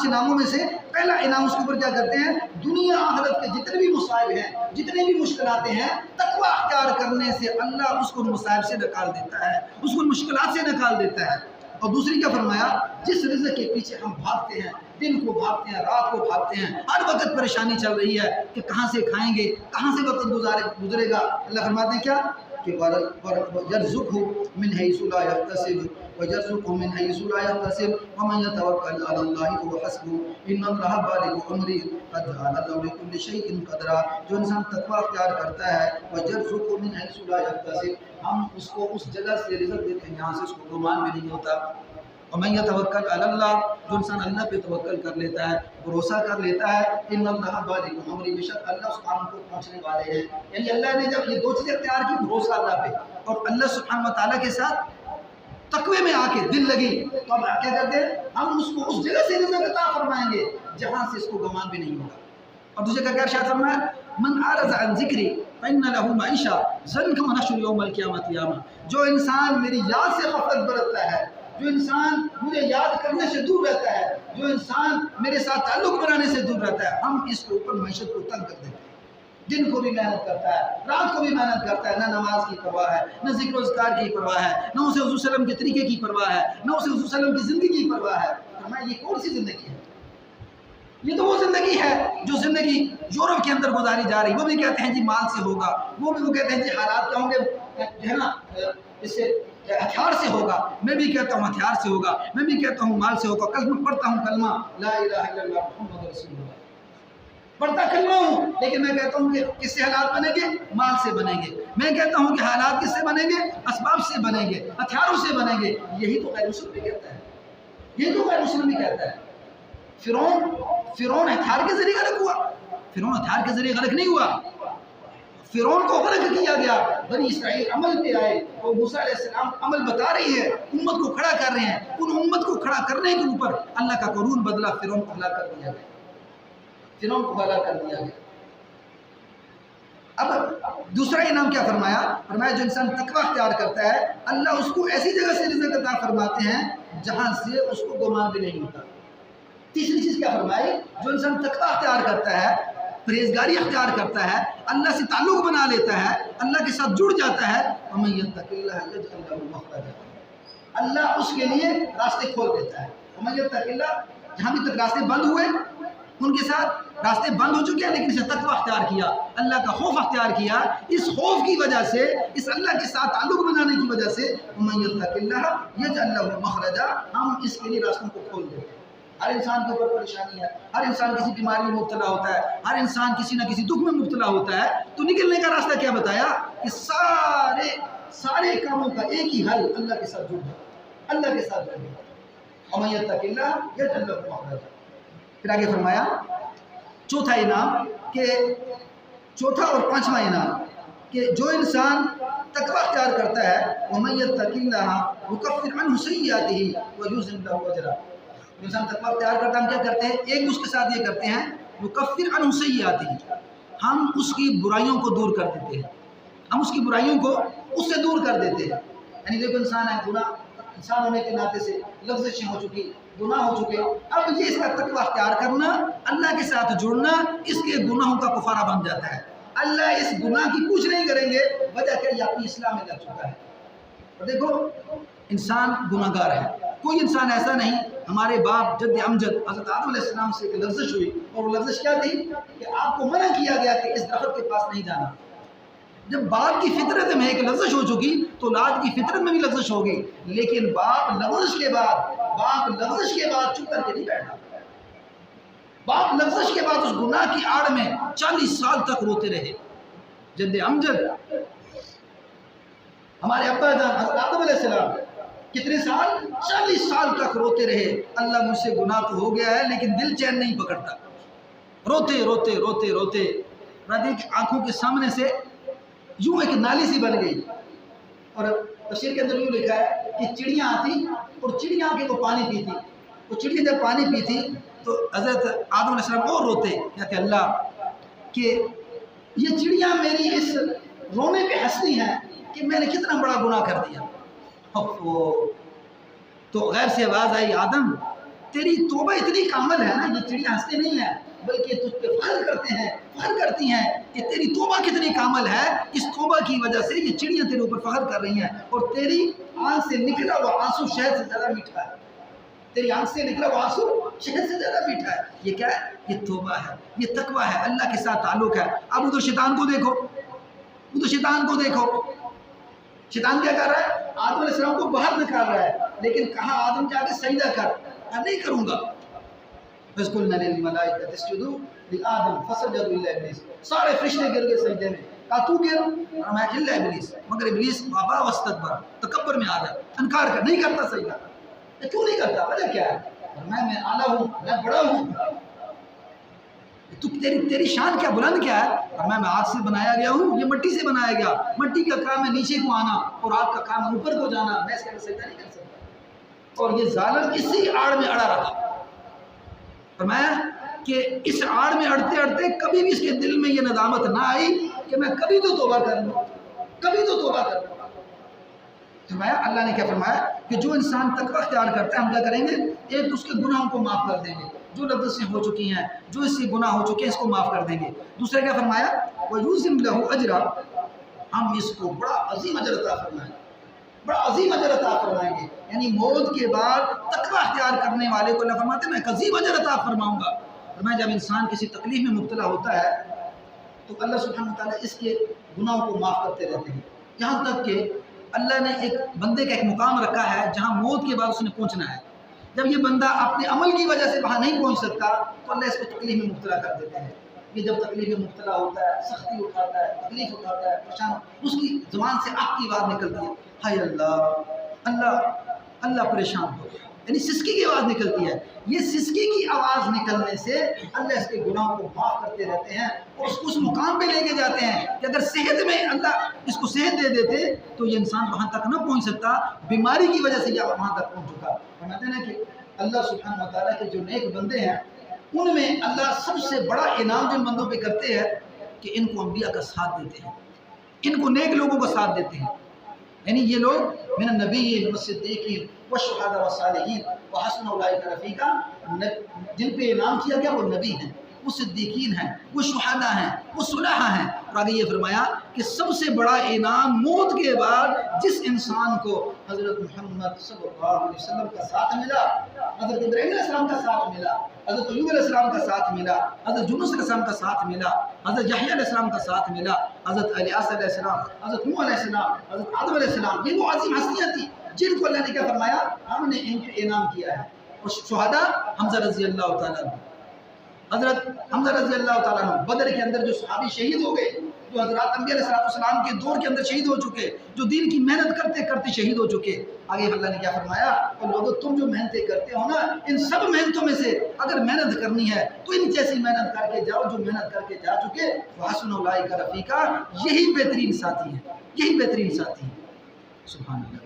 5 انعاموں میں سے پہلا انعام اس کے اوپر کیا کرتے ہیں؟ دنیا آخرت کے جتنے بھی مصائب ہیں، جتنے بھی مشکلات ہیں، تقوی اختیار کرنے سے اللہ اس کو مصائب سے نکال دیتا ہے، اس کو مشکلات سے نکال دیتا ہے۔ اور دوسری کیا فرمایا؟ جس رزق کے پیچھے ہم بھاگتے ہیں، دن کو بھاگتے ہیں، رات کو بھاگتے ہیں، ہر وقت پریشانی چل رہی ہے کہ کہاں سے کھائیں گے، کہاں سے وقت گزرے گا، اللہ فرماتے ہیں کیا کہ وَيَرْزُقْهُ مِنْ حَيْثُ لَا يَحْتَسِبُ وَيَرْزُقْهُ مِنْ حَيْثُ لَا يَحْتَسِبُ وَمَنْ يَتَوَكَّلْ عَلَى اللَّهِ فَهُوَ حَسْبُهُ إِنَّ اللَّهَ بَالِغُ أَمْرِهِ قَدْ جَعَلَ لَهُ لِكُلِّ شَيْءٍ قَدْرًا۔ جو انسان تقوی اختیار کرتا ہے وَيَرْزُقْهُ مِنْ حَيْثُ لَا يَحْتَسِبُ، ہم اس کو اس جگہ سے رزق دیتے ہیں جہاں سے اس کو گمان بھی نہیں ہوتا۔ وَمَنْ يَتَوَكَّلْ عَلَى اللَّهِ، جو انسان اللہ پہ توکل کر لیتا ہے، بھروسہ کر لیتا ہے، إِنَّ اللَّهَ بَالِغُ أَمْرِهِ، بے شک اللہ اس کام کو پہنچنے والے ہیں۔ یعنی اللہ نے جب یہ 2 چیزیں اختیار کی، بھروسہ اللہ پہ اور اللہ سبحانہ و تعالیٰ کے ساتھ تقوی میں آ کے دل لگی، تو اب کیا کرتے ہیں؟ ہم اس کو اس جگہ سے رزق عطا فرمائیں گے جہاں سے اس کو گمان بھی نہیں ہوگا۔ اور دوسرے کا کیا ارشاد فرمایا؟ من اعرض عن ذکری فإن له معیشة ضنکا ونحشره یوم القیامة اعما، جو انسان میری یاد سے غفلت برتتا ہے، جو انسان مجھے یاد کرنے سے دور رہتا ہے، جو انسان میرے ساتھ تعلق بنانے سے دور رہتا ہے، ہم اس کے اوپر معیشت کو تنگ کر دیتے ہیں۔ دن کو بھی محنت کرتا ہے، رات کو بھی محنت کرتا ہے، نہ نماز کی پرواہ ہے، نہ ذکر و اذکار کی پرواہ ہے، نہ اسے حضور صلی اللہ علیہ وسلم کے طریقے کی پرواہ ہے، نہ اسے حضور صلی اللہ علیہ وسلم کی زندگی کی پرواہ ہے۔ فرمایا یہ کون سی زندگی ہے؟ یہ تو وہ زندگی ہے جو زندگی یورپ کے اندر گزاری جا رہی، وہ بھی کہتے ہیں جی مال سے ہوگا، وہ کہتے ہیں جی حالات کیا ہوں گے، جو ہے نا اس سے ہتھیار سے ہوگا، میں بھی کہتا ہوں ہتھیار سے ہوگا، میں بھی کہتا ہوں مال سے ہوگا، کلمہ پڑھتا ہوں کلمہ لا الہ الا اللہ محمد رسول اللہ، پڑھتا کلمہ ہوں، لیکن میں کہتا ہوں کہ کس سے حالات بنیں گے؟ مال سے بنیں گے۔ میں کہتا ہوں کہ حالات کس سے بنیں گے؟ اسباب سے بنیں گے، ہتھیاروں سے بنیں گے۔ یہی تو غیر مسلم بھی کہتا ہے، یہی تو غیر مسلم بھی کہتا ہے۔ فرعون ہتھیار کے ذریعے غرق ہوا؟ فرعون ہتھیار کے ذریعے غرق نہیں ہوا، فرعون کو غرق کیا گیا، بنی اسرائیل عمل پہ آئے، اور موسیٰ علیہ السلام عمل بتا رہی ہے، امت کو کھڑا کر رہے ہیں، ان امت کو کھڑا کرنے کے اوپر اللہ کا قانون بدلا، فرعون کو ہلاک کر دیا گیا، فرعون کو ہلاک کر دیا گیا۔ اب دوسرا انعام کیا فرمایا؟ فرمایا جو انسان تقوی اختیار کرتا ہے اللہ اس کو ایسی جگہ سے رزق عطا فرماتے ہیں جہاں سے اس کو گمان بھی نہیں ہوتا۔ تیسری چیز کیا فرمائی؟ جو انسان تقوی اختیار کرتا ہے، پرہیزگاری اختیار کرتا ہے، اللہ سے تعلق بنا لیتا ہے، اللہ کے ساتھ جڑ جاتا ہے، وَمَن يَتَّقِ اللَّهَ يَجْعَلْ لَهُ مَخْرَجًا، اللہ اس کے لیے راستے کھول دیتا ہے۔ وَمَن يَتَّقِ اللَّهَ، جہاں بھی تک راستے بند ہوئے ان کے ساتھ راستے بند ہو چکے ہیں، لیکن اسے تقوی اختیار کیا، اللہ کا خوف اختیار کیا، اس خوف کی وجہ سے، اس اللہ کے ساتھ تعلق بنانے کی وجہ سے وَمَن يَتَّقِ اللَّهَ يَجْعَلْ لَهُ مَخْرَجًا، ہم اس کے لیے راستوں کو کھول دیتے ہیں۔ ہر انسان کے اوپر پریشانی ہے، ہر انسان کسی بیماری میں مبتلا ہوتا ہے، ہر انسان کسی نہ کسی دکھ میں مبتلا ہوتا ہے، تو نکلنے کا راستہ کیا بتایا کہ سارے کاموں کا ایک ہی حل اللہ کے ساتھ جڑنا، اللہ کے ساتھ جڑنا۔ وَمَن يَتَّقِ اللَّهَ يَجْعَلْ لَهُ مَخْرَجًا۔ پھر آگے فرمایا چوتھا انعام کہ چوتھا اور پانچواں انعام کہ جو انسان تقوی اختیار کرتا ہے وَمَن يَتَّقِ اللَّهَ يُكَفِّرْ عَنْهُ سَيِّئَاتِهِ وَيُعْظِمْ لَهُ أَجْرًا۔ جو انسان تقوی اختیار کرتا ہے ہم کیا کرتے ہیں؟ ایک اس کے ساتھ یہ کرتے ہیں يُكَفِّرْ عَنْهُ سَيِّئَاتِهِ، ہم اس کی برائیوں کو دور کر دیتے ہیں، ہم اس کی برائیوں کو اس سے دور کر دیتے ہیں۔ یعنی دیکھو انسان ہے، گناہ انسان ہونے کے ناطے سے لفظیں ہو چکی، گناہ ہو چکے، اب یہ اس کا تقوی اختیار کرنا، اللہ کے ساتھ جڑنا، اس کے گناہوں کا کفارہ بن جاتا ہے۔ اللہ اس گناہ کی پوچھ نہیں کریں گے، وجہ کہ یہ اپنی اصلاح میں لگ چکا ہے۔ اور دیکھو انسان گناہ گار ہے، کوئی انسان ایسا نہیں، ہمارے باپ جد امجد حضرت آدم علیہ السلام سے ایک لفظش ہوئی، اور وہ لفظش کیا تھی کہ آپ کو منع کیا گیا کہ اس درخت کے پاس نہیں جانا۔ جب باپ کی فطرت میں ایک لفظش ہو چکی تو اولاد کی فطرت میں بھی لفظش ہوگی، لیکن باپ لفظش کے بعد چپ کر کے نہیں بیٹھا، باپ لفظش کے بعد اس گناہ کی آڑ میں 40 سال تک روتے رہے۔ جد امجد ہمارے ابا جان حضرت آدم علیہ السلام کتنے سال؟ 40 سال تک روتے رہے، اللہ مجھ سے گناہ تو ہو گیا ہے لیکن دل چین نہیں پکڑتا، روتے روتے روتے روتے آنکھوں کے سامنے سے یوں ایک نالی سی بن گئی۔ اور تفسیر کے اندر یوں لکھا ہے کہ چڑیاں آتی اور چڑیاں آ کے وہ پانی پیتی، وہ چڑیاں جب پانی پیتی تو حضرت آدم علیہ السلام اور روتے، کہتے اللہ کہ یہ چڑیاں میری اس رونے پہ ہنستی ہیں کہ میں نے کتنا بڑا گناہ کر دیا۔ تو غیر سے آواز آئی، آدم تیری توبہ اتنی کامل ہے نا، یہ چڑیاں ہنستے نہیں ہیں بلکہ تجھ پہ فخر کرتے ہیں، فخر کرتی ہیں کہ تیری توبہ کتنی کامل ہے، اس توبہ کی وجہ سے یہ چڑیاں تیرے اوپر فخر کر رہی ہیں، اور تیری آنکھ سے نکلا وہ آنسو شہد سے زیادہ میٹھا ہے، تیری آنکھ سے نکلا وہ آنسو شہد سے زیادہ میٹھا ہے۔ یہ کیا ہے؟ یہ توبہ ہے، یہ تقویٰ ہے، اللہ کے ساتھ تعلق ہے۔ اب ادھر شیطان کو دیکھو، ادھر شیطان کو دیکھو، شیطان کیا کر رہا ہے؟ آدم علیہ السلام کو باہر نکال رہا ہے، لیکن کہا آدم جا کے سجدہ کر، میں نہیں کروں گا۔ فَاسْقُلْنَا لِلْمَلَائِكَةِ اسْجُدُوا لِآدَمَ فَسَجَدُوا إِلَّا إِبْلِيسَ، سارے فرشتے گر گئے سجدے میں، کہا تو گر، فرمایا إِلَّا إِبْلِيسَ، مگر ابلیس وابا واستكبر، تکبر میں آ گیا، انکار کر، نہیں کرتا سجدہ۔ کیوں نہیں کرتا؟ وجہ کیا ہے؟ فرمایا میں اعلیٰ ہوں، میں بڑا ہوں، تو تیری شان کیا، بلند کیا ہے؟ فرمایا میں آگ سے بنایا گیا ہوں، یہ مٹی سے بنایا گیا، مٹی کا کام ہے نیچے کو آنا اور آگ کا کام ہے اوپر کو جانا، میں اس کا سجدہ نہیں کر سکتا۔ اور یہ ظالم اسی آڑ میں اڑا رہا، فرمایا کہ اس آڑ میں اڑتے اڑتے کبھی بھی اس کے دل میں یہ ندامت نہ آئی کہ میں کبھی تو توبہ کر لوں، کبھی تو توبہ کر لوں۔ فرمایا اللہ نے کیا فرمایا کہ جو انسان تقویٰ اختیار کرتا ہے ہم کیا کریں گے؟ ایک تو اس کے گناہوں کو معاف کر دیں گے، جو لفظ سے ہو چکی ہیں، جو اس سے گناہ ہو چکے ہیں اس کو معاف کر دیں گے۔ دوسرا کیا فرمایا؟ وَيُعْظِمْ لَهُ أَجْرًا، ہم اس کو بڑا عظیم اجر عطا فرمائیں گے، بڑا عظیم اجر عطا فرمائیں گے۔ یعنی موت کے بعد تقویٰ اختیار کرنے والے کو اللہ فرماتے ہیں میں ایک عظیم اجر عطا فرماؤں گا۔ فرمایا جب انسان کسی تکلیف میں مبتلا ہوتا ہے تو اللہ سبحانہ وتعالیٰ اس کے گناہوں کو معاف کرتے رہتے ہیں، یہاں تک کہ اللہ نے ایک بندے کا ایک مقام رکھا ہے جہاں موت کے بعد اس نے پہنچنا ہے۔ جب یہ بندہ اپنے عمل کی وجہ سے وہاں نہیں پہنچ سکتا تو اللہ اس کو تکلیف میں مبتلا کر دیتے ہیں۔ یہ جب تکلیف میں مبتلا ہوتا ہے، سختی اٹھاتا ہے، تکلیف اٹھاتا ہے، پریشان، اس کی زبان سے آگ کی آواز نکلتی ہے، ہائے اللہ اللہ اللہ، پریشان ہو گیا، یعنی سسکی کی آواز نکلتی ہے۔ یہ سسکی کی آواز نکلنے سے اللہ اس کے گناہوں کو معاف کرتے رہتے ہیں اور اس کو اس مقام پہ لے کے جاتے ہیں کہ اگر صحت میں اللہ اس کو صحت دے دیتے تو یہ انسان وہاں تک نہ پہنچ سکتا، بیماری کی وجہ سے یہ وہاں تک پہنچ چکا۔ فرماتے ہیں کہ اللہ سبحانہ وتعالیٰ کے جو نیک بندے ہیں ان میں اللہ سب سے بڑا انعام جن بندوں پہ کرتے ہیں کہ ان کو انبیاء کا ساتھ دیتے ہیں، ان کو نیک لوگوں کا ساتھ دیتے ہیں۔ یعنی یہ لوگ من النبیین والصدیقین والشہداء والصالحین وحسن اولئک رفیقا، جن پہ انعام کیا گیا وہ نبی ہیں، وہ صدیقین ہیں، وہ شہداء ہیں، وہ صلحاء ہیں۔ اور آگے یہ فرمایا کہ سب سے بڑا انعام موت کے بعد جس انسان کو حضرت محمد صلی اللہ علیہ وسلم کا ساتھ ملا، حضرت ابراہیم علیہ السلام کا ساتھ ملا، حضرت ایوب علیہ السلام کا ساتھ ملا، حضرت یونس علیہ السلام کا ساتھ ملا، حضرت یحییٰ علیہ السلام کا ساتھ ملا، حضرت الیاس علیہ السلام، حضرت نوح علیہ السلام، حضرت آدم علیہ السلام، یہ وہ عظیم ہستیاں تھیں جن کو اللہ نے کیا فرمایا ہم نے ان پہ انعام کیا ہے۔ اور شہداء حمزہ رضی اللہ تعالیٰ عنہ، حضرت حمزہ رضی اللہ تعالیٰ عنہ بدر کے اندر جو صحابی شہید ہو گئے، جو حضرات انبیاء علیہ السلام کے دور کے اندر شہید ہو چکے، جو دین کی محنت کرتے کرتے شہید ہو چکے، آگے اللہ نے کیا فرمایا اور لوگوں تم جو محنتیں کرتے ہو نا ان سب محنتوں میں سے اگر محنت کرنی ہے تو ان جیسی محنت کر کے جاؤ جو محنت کر کے جا چکے، وحسن اولئک رفیقا، یہی بہترین ساتھی ہیں، یہی بہترین ساتھی ہیں۔ سبحان اللہ۔